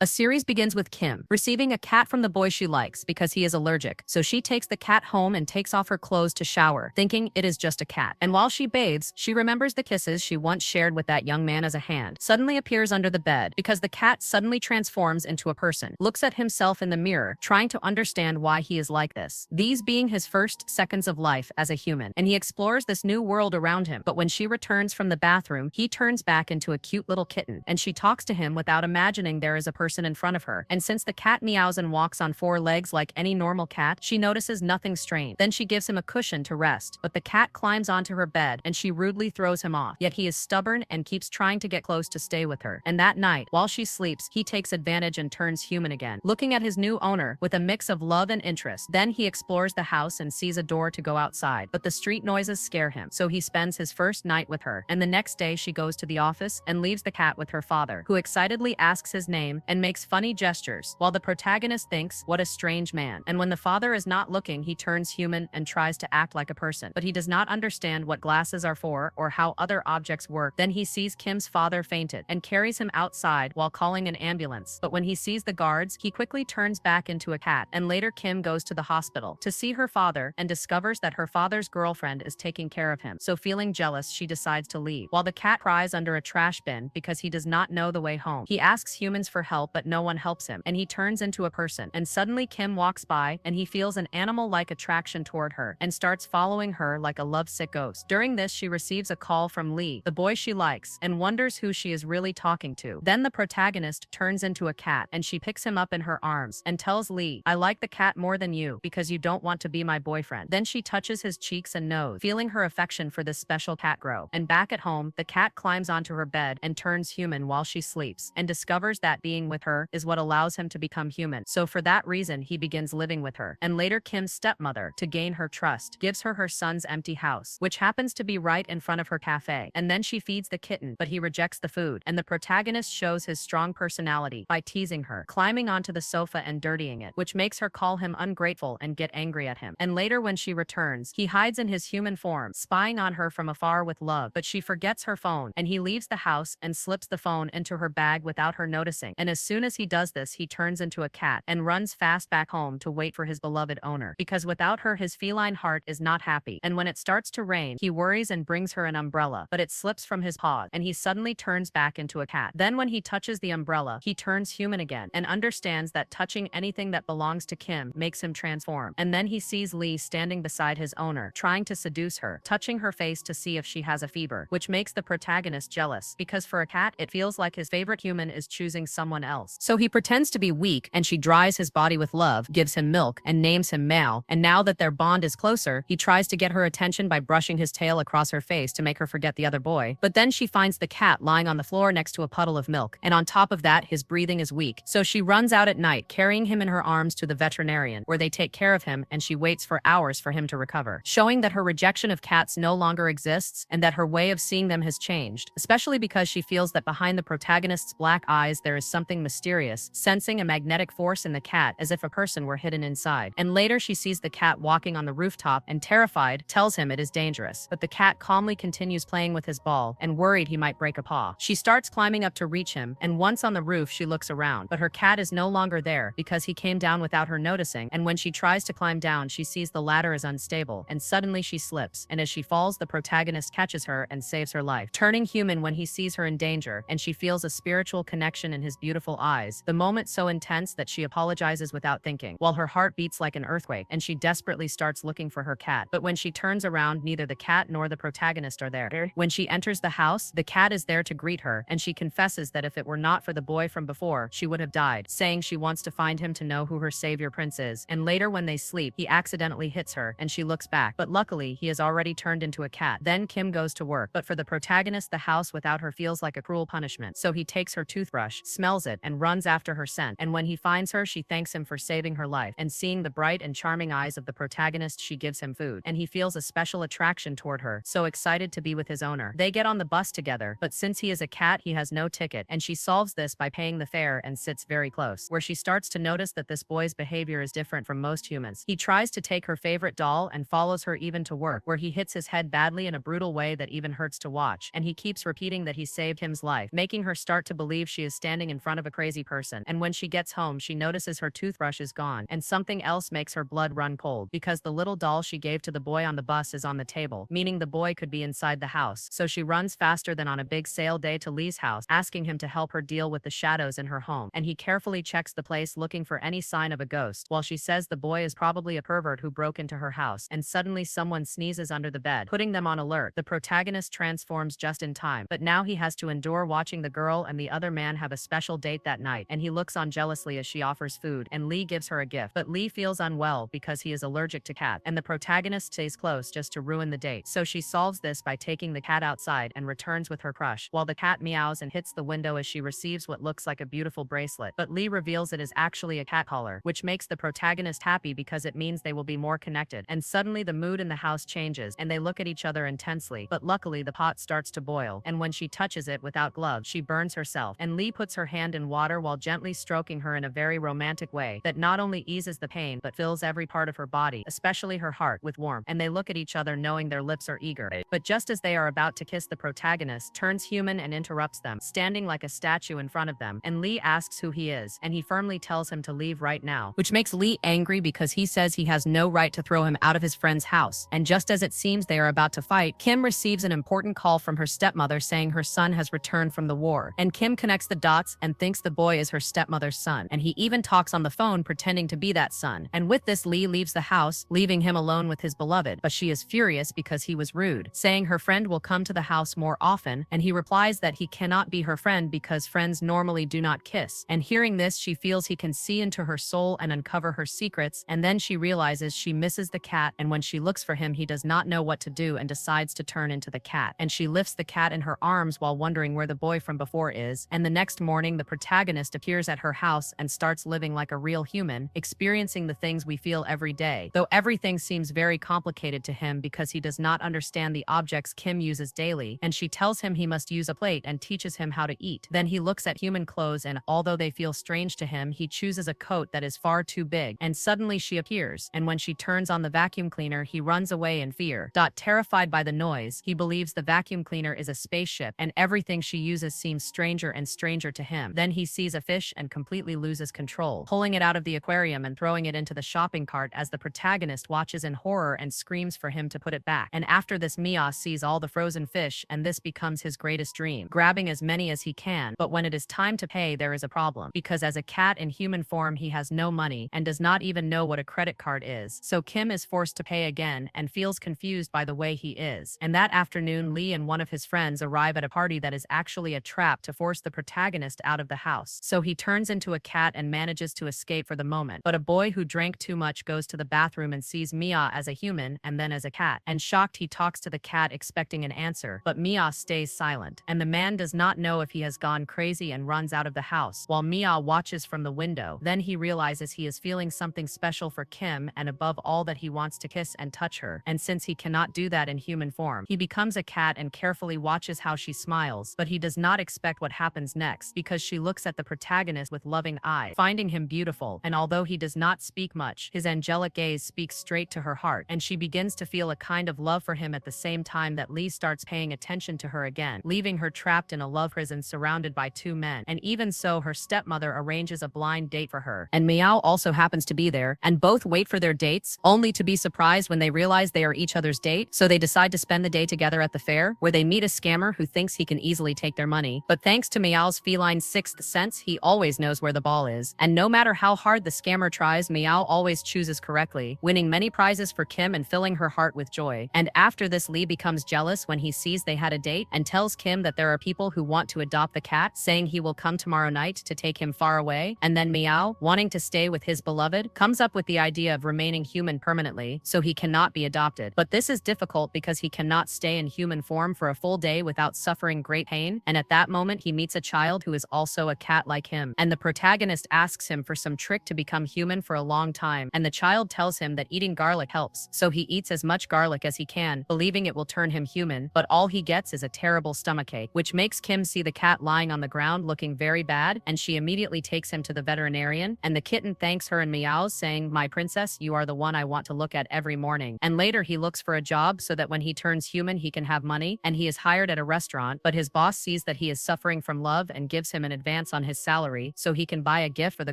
A series begins with Kim receiving a cat from the boy she likes because he is allergic, so she takes the cat home and takes off her clothes to shower, thinking it is just a cat. And while she bathes, she remembers the kisses she once shared with that young man as a hand suddenly appears under the bed because the cat suddenly transforms into a person, looks at himself in the mirror, trying to understand why he is like this, these being his first seconds of life as a human, and he explores this new world around him. But when she returns from the bathroom, he turns back into a cute little kitten, and she talks to him without imagining there is a person in front of her. And since the cat meows and walks on 4 legs like any normal cat, she notices nothing strange. Then she gives him a cushion to rest, but the cat climbs onto her bed and she rudely throws him off. Yet he is stubborn and keeps trying to get close to stay with her. And that night, while she sleeps, he takes advantage and turns human again, looking at his new owner with a mix of love and interest. Then he explores the house and sees a door to go outside, but the street noises scare him, so he spends his first night with her. And the next day she goes to the office and leaves the cat with her father, who excitedly asks his name and makes funny gestures, while the protagonist thinks, what a strange man. And when the father is not looking, he turns human and tries to act like a person, but he does not understand what glasses are for or how other objects work. Then he sees Kim's father fainted and carries him outside while calling an ambulance, but when he sees the guards, he quickly turns back into a cat. And later Kim goes to the hospital to see her father and discovers that her father's girlfriend is taking care of him, so feeling jealous, she decides to leave, while the cat cries under a trash bin because he does not know the way home. He asks humans for help, but no one helps him, and he turns into a person. And suddenly Kim walks by and he feels an animal-like attraction toward her and starts following her like a lovesick ghost. During this, she receives a call from Lee, the boy she likes, and wonders who she is really talking to. Then the protagonist turns into a cat and she picks him up in her arms and tells Lee, I like the cat more than you because you don't want to be my boyfriend. Then she touches his cheeks and nose, feeling her affection for this special cat grow. And back at home, the cat climbs onto her bed and turns human while she sleeps and discovers that being with her is what allows him to become human. So for that reason, he begins living with her. And later Kim's stepmother, to gain her trust, gives her her son's empty house, which happens to be right in front of her cafe. And then she feeds the kitten, but he rejects the food. And the protagonist shows his strong personality by teasing her, climbing onto the sofa and dirtying it, which makes her call him ungrateful and get angry at him. And later when she returns, he hides in his human form, spying on her from afar with love, but she forgets her phone, and he leaves the house and slips the phone into her bag without her noticing. And as soon as he does this, he turns into a cat and runs fast back home to wait for his beloved owner, because without her his feline heart is not happy. And when it starts to rain, he worries and brings her an umbrella, but it slips from his paws and he suddenly turns back into a cat. Then when he touches the umbrella, he turns human again and understands that touching anything that belongs to Kim makes him transform. And then he sees Lee standing beside his owner, trying to seduce her, touching her face to see if she has a fever, which makes the protagonist jealous, because for a cat, it feels like his favorite human is choosing someone else. So he pretends to be weak and she dries his body with love, gives him milk, and names him Mal. And now that their bond is closer, he tries to get her attention by brushing his tail across her face to make her forget the other boy. But then she finds the cat lying on the floor next to a puddle of milk, and on top of that, his breathing is weak. So she runs out at night, carrying him in her arms to the veterinarian, where they take care of him, and she waits for hours for him to recover, showing that her rejection of cats no longer exists and that her way of seeing them has changed, especially because she feels that behind the protagonist's black eyes there is something mysterious, sensing a magnetic force in the cat as if a person were hidden inside. And later she sees the cat walking on the rooftop and, terrified, tells him it is dangerous, but the cat calmly continues playing with his ball and worried he might break a paw. She starts climbing up to reach him, and once on the roof she looks around, but her cat is no longer there because he came down without her noticing. And when she tries to climb down, she sees the ladder is unstable and suddenly she slips, and as she falls, the protagonist catches her and saves her life, turning human when he sees her in danger, and she feels a spiritual connection in his beautiful eyes, the moment so intense that she apologizes without thinking, while her heart beats like an earthquake, and she desperately starts looking for her cat. But when she turns around, neither the cat nor the protagonist are there. When she enters the house, the cat is there to greet her, and she confesses that if it were not for the boy from before, she would have died, saying she wants to find him to know who her savior prince is. And later when they sleep, he accidentally hits her, and she looks back, but luckily he has already turned into a cat. Then Kim goes to work, but for the protagonist, the house without her feels like a cruel punishment, so he takes her toothbrush, smells it, and runs after her scent. And when he finds her, she thanks him for saving her life, and seeing the bright and charming eyes of the protagonist, she gives him food, and he feels a special attraction toward her, so excited to be with his owner. They get on the bus together, but since he is a cat, he has no ticket, and she solves this by paying the fare and sits very close, where she starts to notice that this boy's behavior is different from most humans. He tries to take her favorite doll and follows her even to work, where he hits his head badly in a brutal way that even hurts to watch, and he keeps repeating that he saved Kim's life, making her start to believe she is standing in front of a a crazy person. And when she gets home, she notices her toothbrush is gone, and something else makes her blood run cold because the little doll she gave to the boy on the bus is on the table, meaning the boy could be inside the house. So she runs faster than on a big sale day to Lee's house, asking him to help her deal with the shadows in her home. And he carefully checks the place looking for any sign of a ghost, while she says the boy is probably a pervert who broke into her house. And suddenly someone sneezes under the bed, putting them on alert. The protagonist transforms just in time, but now he has to endure watching the girl and the other man have a special date that night, and he looks on jealously as she offers food, and Lee gives her a gift. But Lee feels unwell because he is allergic to cat, and the protagonist stays close just to ruin the date. So she solves this by taking the cat outside and returns with her crush, while the cat meows and hits the window as she receives what looks like a beautiful bracelet. But Lee reveals it is actually a cat collar, which makes the protagonist happy because it means they will be more connected. And suddenly the mood in the house changes, and they look at each other intensely. But luckily the pot starts to boil, and when she touches it without gloves, she burns herself. And Lee puts her hand in water while gently stroking her in a very romantic way that not only eases the pain but fills every part of her body, especially her heart, with warmth. And they look at each other knowing their lips are eager. But just as they are about to kiss, the protagonist turns human and interrupts them, standing like a statue in front of them. And Lee asks who he is, and he firmly tells him to leave right now, which makes Lee angry because he says he has no right to throw him out of his friend's house. And just as it seems they are about to fight, Kim receives an important call from her stepmother saying her son has returned from the war. And Kim connects the dots and thinks the boy is her stepmother's son, and he even talks on the phone pretending to be that son. And with this, Lee leaves the house, leaving him alone with his beloved, but she is furious because he was rude, saying her friend will come to the house more often, and he replies that he cannot be her friend because friends normally do not kiss. And hearing this, she feels he can see into her soul and uncover her secrets, and then she realizes she misses the cat, and when she looks for him, he does not know what to do and decides to turn into the cat. And she lifts the cat in her arms while wondering where the boy from before is. And the next morning, the protagonist appears at her house and starts living like a real human, experiencing the things we feel every day, though everything seems very complicated to him because he does not understand the objects Kim uses daily, and she tells him he must use a plate and teaches him how to eat. Then he looks at human clothes, and although they feel strange to him, he chooses a coat that is far too big, and suddenly she appears, and when she turns on the vacuum cleaner, he runs away in fear. Terrified by the noise, he believes the vacuum cleaner is a spaceship, and everything she uses seems stranger and stranger to him. Then he sees a fish and completely loses control, pulling it out of the aquarium and throwing it into the shopping cart as the protagonist watches in horror and screams for him to put it back. And after this, Mia sees all the frozen fish, and this becomes his greatest dream, grabbing as many as he can. But when it is time to pay, there is a problem, because as a cat in human form, he has no money and does not even know what a credit card is. So Kim is forced to pay again and feels confused by the way he is. And that afternoon, Lee and one of his friends arrive at a party that is actually a trap to force the protagonist out of the house. So he turns into a cat and manages to escape for the moment. But a boy who drank too much goes to the bathroom and sees Mia as a human and then as a cat. And shocked, he talks to the cat expecting an answer, but Mia stays silent. And the man does not know if he has gone crazy and runs out of the house, while Mia watches from the window. Then he realizes he is feeling something special for Kim, and above all that he wants to kiss and touch her. And since he cannot do that in human form, he becomes a cat and carefully watches how she smiles, but he does not expect what happens next because she looks at the protagonist with loving eyes, finding him beautiful. And although he does not speak much, his angelic gaze speaks straight to her heart, and she begins to feel a kind of love for him at the same time that Lee starts paying attention to her again, leaving her trapped in a love prison surrounded by two men. And even so, her stepmother arranges a blind date for her, and Meow also happens to be there, and both wait for their dates, only to be surprised when they realize they are each other's date. So they decide to spend the day together at the fair, where they meet a scammer who thinks he can easily take their money. But thanks to Meow's feline sixth sense, he always knows where the ball is, and no matter how hard the scammer tries, Meow always chooses correctly, winning many prizes for Kim and filling her heart with joy. And after this, Lee becomes jealous when he sees they had a date and tells Kim that there are people who want to adopt the cat, saying he will come tomorrow night to take him far away. And then Meow, wanting to stay with his beloved, comes up with the idea of remaining human permanently, so he cannot be adopted. But this is difficult because he cannot stay in human form for a full day without suffering great pain. And at that moment, he meets a child who is also a cat like him. And the protagonist asks him for some trick to become human for a long time. And the child tells him that eating garlic helps. So he eats as much garlic as he can, believing it will turn him human. But all he gets is a terrible stomachache, which makes Kim see the cat lying on the ground looking very bad. And she immediately takes him to the veterinarian. And the kitten thanks her and meows, saying, "My princess, you are the one I want to look at every morning." And later he looks for a job so that when he turns human, he can have money. And he is hired at a restaurant, but his boss sees that he is suffering from love and gives him an advance advance on his salary so he can buy a gift for the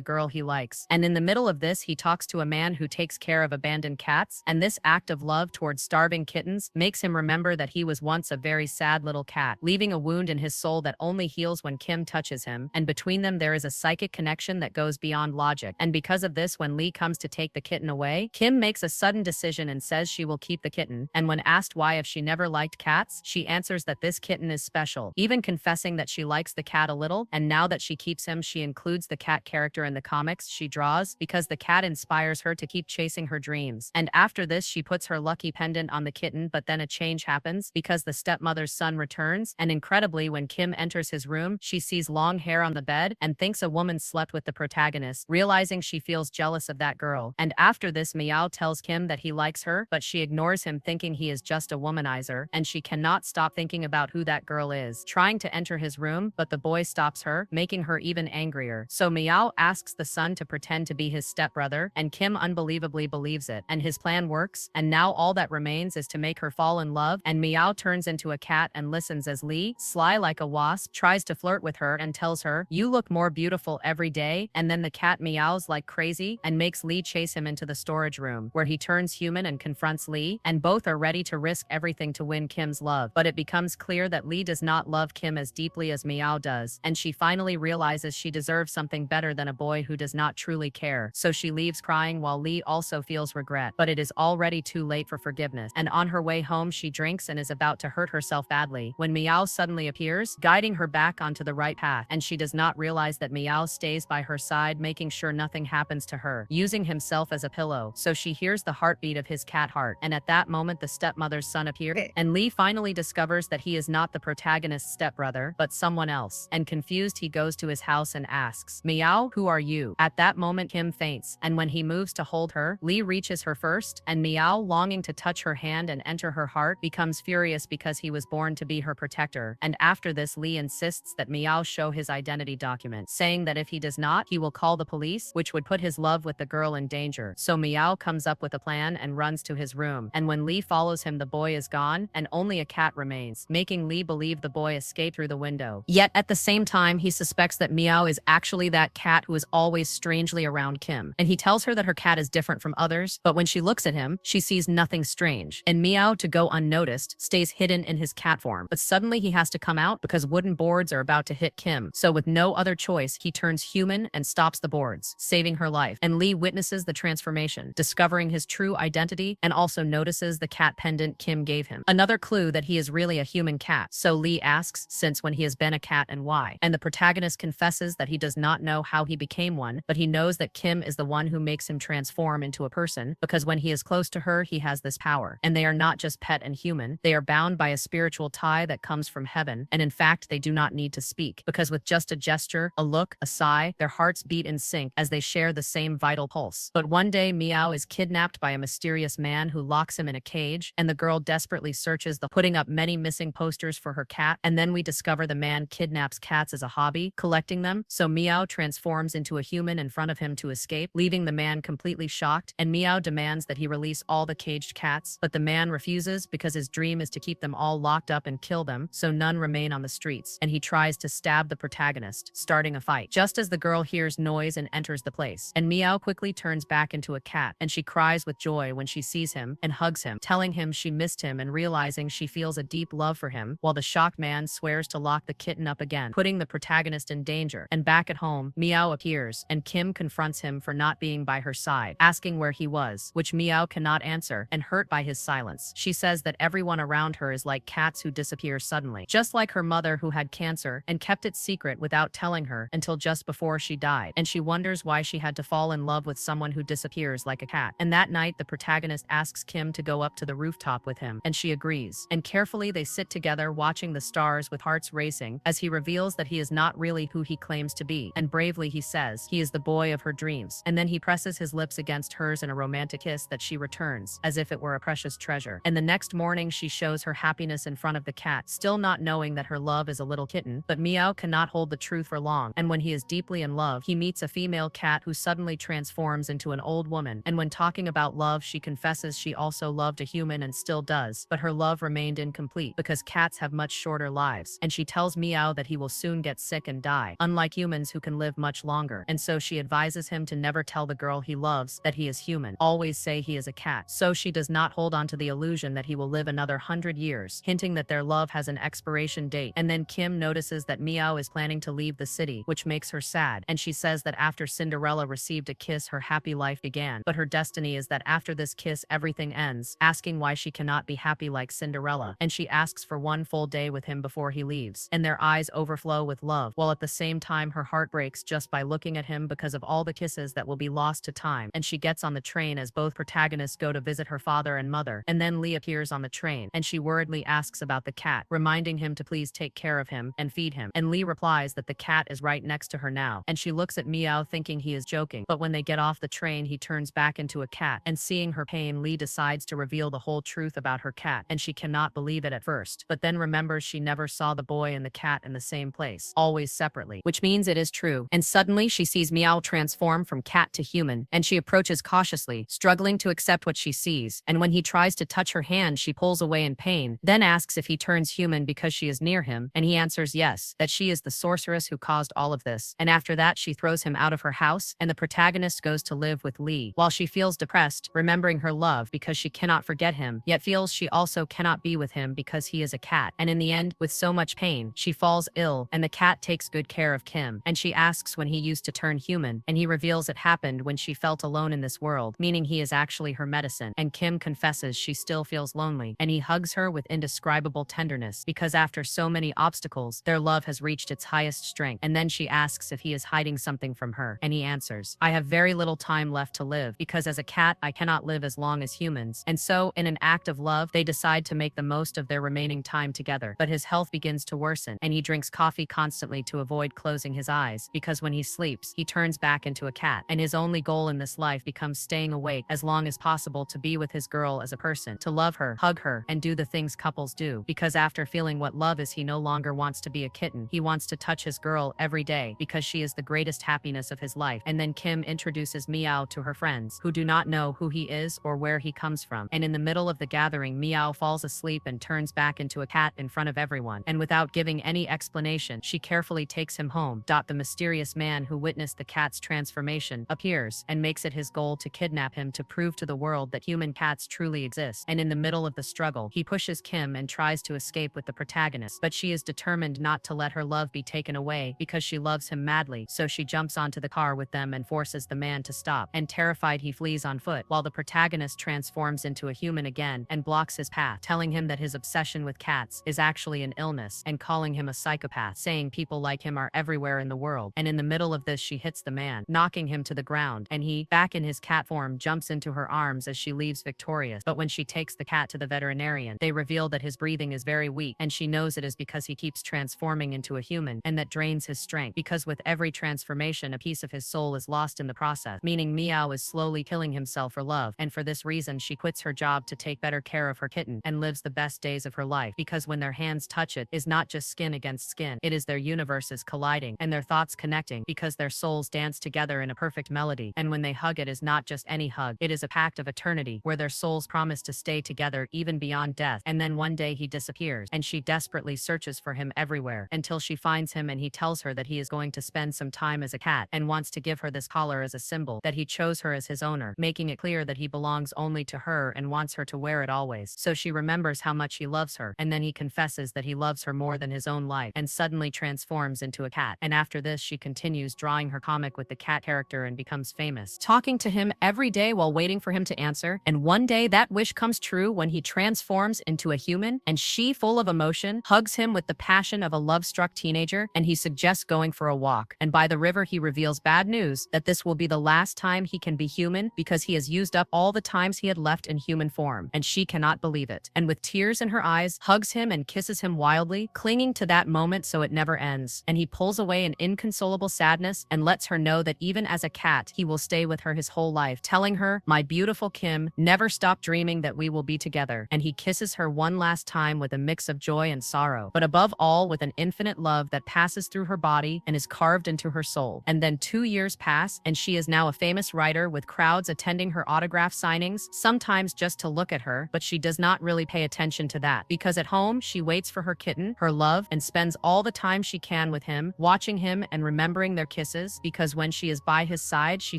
girl he likes. And in the middle of this, he talks to a man who takes care of abandoned cats, and this act of love towards starving kittens makes him remember that he was once a very sad little cat, leaving a wound in his soul that only heals when Kim touches him, and between them there is a psychic connection that goes beyond logic. And because of this, when Lee comes to take the kitten away, Kim makes a sudden decision and says she will keep the kitten, and when asked why if she never liked cats, she answers that this kitten is special, even confessing that she likes the cat a little, and now that she keeps him, she includes the cat character in the comics she draws because the cat inspires her to keep chasing her dreams. And after this, she puts her lucky pendant on the kitten, but then a change happens because the stepmother's son returns, and incredibly, when Kim enters his room, she sees long hair on the bed and thinks a woman slept with the protagonist, realizing she feels jealous of that girl. And after this, Meow tells Kim that he likes her, but she ignores him, thinking he is just a womanizer, and she cannot stop thinking about who that girl is, trying to enter his room, but the boy stops her, making her even angrier. So Meow asks the son to pretend to be his stepbrother, and Kim unbelievably believes it, and his plan works, and now all that remains is to make her fall in love, and Meow turns into a cat and listens as Lee, sly like a wasp, tries to flirt with her and tells her, "You look more beautiful every day," and then the cat meows like crazy and makes Lee chase him into the storage room, where he turns human and confronts Lee, and both are ready to risk everything to win Kim's love. But it becomes clear that Lee does not love Kim as deeply as Meow does, and she finally realizes she deserves something better than a boy who does not truly care. So she leaves crying while Lee also feels regret, but it is already too late for forgiveness. And on her way home, she drinks and is about to hurt herself badly when Meow suddenly appears, guiding her back onto the right path, and she does not realize that Meow stays by her side, making sure nothing happens to her, using himself as a pillow. So she hears the heartbeat of his cat heart, and at that moment the stepmother's son appears, and Lee finally discovers that he is not the protagonist's stepbrother, but someone else. And confused, he goes to his house and asks, "Meow, who are you?" At that moment, Kim faints, and when he moves to hold her, Lee reaches her first, and Meow, longing to touch her hand and enter her heart, becomes furious because he was born to be her protector. And after this, Lee insists that Meow show his identity document, saying that if he does not, he will call the police, which would put his love with the girl in danger. So Meow comes up with a plan and runs to his room, and when Lee follows him, the boy is gone, and only a cat remains, making Lee believe the boy escaped through the window. Yet at the same time, he suspects that Meow is actually that cat who is always strangely around Kim, and he tells her that her cat is different from others, but when she looks at him, she sees nothing strange, and Meow, to go unnoticed, stays hidden in his cat form. But suddenly he has to come out because wooden boards are about to hit Kim, so with no other choice, he turns human and stops the boards, saving her life. And Lee witnesses the transformation, discovering his true identity, and also notices the cat pendant Kim gave him, another clue that he is really a human cat. So Lee asks since when he has been a cat and why, and the protagonist confesses that he does not know how he became one, but he knows that Kim is the one who makes him transform into a person, because when he is close to her, he has this power. And they are not just pet and human, they are bound by a spiritual tie that comes from heaven, and in fact, they do not need to speak, because with just a gesture, a look, a sigh, their hearts beat in sync as they share the same vital pulse. But one day, Meow is kidnapped by a mysterious man who locks him in a cage, and the girl desperately searches putting up many missing posters for her cat, and then we discover the man kidnaps cats as a hobby, collecting them, so Meow transforms into a human in front of him to escape, leaving the man completely shocked, and Meow demands that he release all the caged cats, but the man refuses because his dream is to keep them all locked up and kill them, so none remain on the streets, and he tries to stab the protagonist, starting a fight. Just as the girl hears noise and enters the place, and Meow quickly turns back into a cat, and she cries with joy when she sees him and hugs him, telling him she missed him and realizing she feels a deep love for him, while the shocked man swears to lock the kitten up again, putting the protagonist in danger. And back at home, Meow appears, and Kim confronts him for not being by her side, asking where he was, which Meow cannot answer, and hurt by his silence, she says that everyone around her is like cats who disappear suddenly, just like her mother who had cancer and kept it secret without telling her until just before she died, and she wonders why she had to fall in love with someone who disappears like a cat. And that night, the protagonist asks Kim to go up to the rooftop with him, and she agrees, and carefully they sit together watching the stars with hearts racing as he reveals that he is not really who he claims to be, and bravely he says he is the boy of her dreams, and then he presses his lips against hers in a romantic kiss that she returns as if it were a precious treasure. And the next morning she shows her happiness in front of the cat, still not knowing that her love is a little kitten, but Meow cannot hold the truth for long, and when he is deeply in love, he meets a female cat who suddenly transforms into an old woman, and when talking about love, she confesses she also loved a human and still does, but her love remained incomplete because cats have much shorter lives, and she tells Meow that he will soon get sick and and die, unlike humans who can live much longer. And so she advises him to never tell the girl he loves that he is human. Always say he is a cat, so she does not hold on to the illusion that he will live another 100 years, hinting that their love has an expiration date. And then Kim notices that Meow is planning to leave the city, which makes her sad, and she says that after Cinderella received a kiss, her happy life began. But her destiny is that after this kiss, everything ends, asking why she cannot be happy like Cinderella. And she asks for one full day with him before he leaves, and their eyes overflow with love, while at the same time her heart breaks just by looking at him because of all the kisses that will be lost to time. And she gets on the train as both protagonists go to visit her father and mother, and then Lee appears on the train, and she worriedly asks about the cat, reminding him to please take care of him and feed him. And Lee replies that the cat is right next to her now, and she looks at Meow thinking he is joking. But when they get off the train, he turns back into a cat, and seeing her pain, Lee decides to reveal the whole truth about her cat, and she cannot believe it at first, but then remembers she never saw the boy and the cat in the same place, always separately, which means it is true. And suddenly she sees Meow transform from cat to human, and she approaches cautiously, struggling to accept what she sees. And when he tries to touch her hand, she pulls away in pain, then asks if he turns human because she is near him, and he answers yes, that she is the sorceress who caused all of this. And after that, she throws him out of her house, and the protagonist goes to live with Lee, while she feels depressed, remembering her love because she cannot forget him, yet feels she also cannot be with him because he is a cat. And in the end, with so much pain, she falls ill, and the cat takes good care of Kim, and she asks when he used to turn human, and he reveals it happened when she felt alone in this world, meaning he is actually her medicine. And Kim confesses she still feels lonely, and he hugs her with indescribable tenderness because after so many obstacles, their love has reached its highest strength. And then she asks if he is hiding something from her, and he answers, I have very little time left to live because as a cat, I cannot live as long as humans. And so, in an act of love, they decide to make the most of their remaining time together. But his health begins to worsen, and he drinks coffee constantly to avoid closing his eyes, because when he sleeps, he turns back into a cat, and his only goal in this life becomes staying awake as long as possible to be with his girl as a person, to love her, hug her, and do the things couples do. Because after feeling what love is, he no longer wants to be a kitten. He wants to touch his girl every day because she is the greatest happiness of his life. And then Kim introduces Meow to her friends, who do not know who he is or where he comes from. And in the middle of the gathering, Meow falls asleep and turns back into a cat in front of everyone. And without giving any explanation, she carefully takes him home. The mysterious man who witnessed the cat's transformation appears and makes it his goal to kidnap him to prove to the world that human cats truly exist. And in the middle of the struggle, he pushes Kim and tries to escape with the protagonist, but she is determined not to let her love be taken away because she loves him madly. So she jumps onto the car with them and forces the man to stop. And terrified, he flees on foot, while the protagonist transforms into a human again and blocks his path, telling him that his obsession with cats is actually an illness and calling him a psychopath, saying people like him are everywhere in the world. And in the middle of this, she hits the man, knocking him to the ground, and he, back in his cat form, jumps into her arms as she leaves victorious. But when she takes the cat to the veterinarian, they reveal that his breathing is very weak, and she knows it is because he keeps transforming into a human, and that drains his strength, because with every transformation, a piece of his soul is lost in the process, meaning Meow is slowly killing himself for love. And for this reason, she quits her job to take better care of her kitten and lives the best days of her life, because when their hands touch, it is not just skin against skin, it is their universes colliding and their thoughts connecting, because their souls dance together in a perfect melody. And when they hug, it is not just any hug, it is a pact of eternity where their souls promise to stay together even beyond death. And then one day he disappears, and she desperately searches for him everywhere until she finds him, and he tells her that he is going to spend some time as a cat and wants to give her this collar as a symbol that he chose her as his owner, making it clear that he belongs only to her and wants her to wear it always. So she remembers how much he loves her, and then he confesses that he loves her more than his own life and suddenly transforms into a cat. And after this, she continues drawing her comic with the cat character and becomes famous, talking to him every day while waiting for him to answer. And one day that wish comes true when he transforms into a human, and she, full of emotion, hugs him with the passion of a love-struck teenager, and he suggests going for a walk. And by the river, he reveals bad news that this will be the last time he can be human because he has used up all the times he had left in human form. And she cannot believe it, and with tears in her eyes, hugs him and kisses him wildly, clinging to that moment so it never ends. And he pulls away in inconsolable sadness and lets her know that even as a cat, he will stay with her his whole life, telling her, my beautiful Kim, never stop dreaming that we will be together. And he kisses her one last time with a mix of joy and sorrow, but above all with an infinite love that passes through her body and is carved into her soul. And then 2 years pass, and she is now a famous writer with crowds attending her autograph signings, sometimes just to look at her, but she does not really pay attention to that, because at home, she waits for her kitten, her love, and spends all the time she can can with him, watching him and remembering their kisses, because when she is by his side, she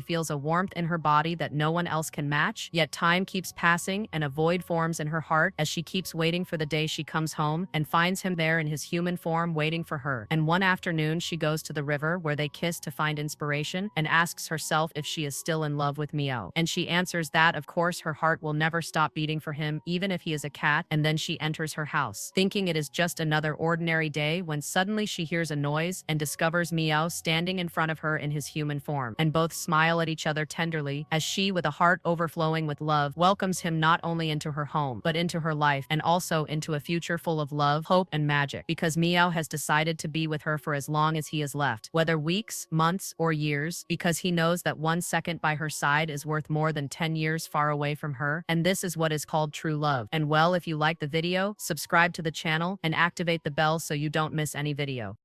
feels a warmth in her body that no one else can match. Yet time keeps passing and a void forms in her heart as she keeps waiting for the day she comes home and finds him there in his human form waiting for her. And one afternoon, she goes to the river where they kiss to find inspiration and asks herself if she is still in love with Mio. And she answers that, of course, her heart will never stop beating for him, even if he is a cat. And then she enters her house, thinking it is just another ordinary day, when suddenly she hears a noise and discovers Mio standing in front of her in his human form. And both smile at each other tenderly as she, with a heart overflowing with love, welcomes him not only into her home, but into her life, and also into a future full of love, hope, and magic, because Mio has decided to be with her for as long as he is left, whether weeks, months, or years, because he knows that 1 second by her side is worth more than 10 years far away from her. And this is what is called true love. And well, if you like the video, subscribe to the channel and activate the bell so you don't miss any video.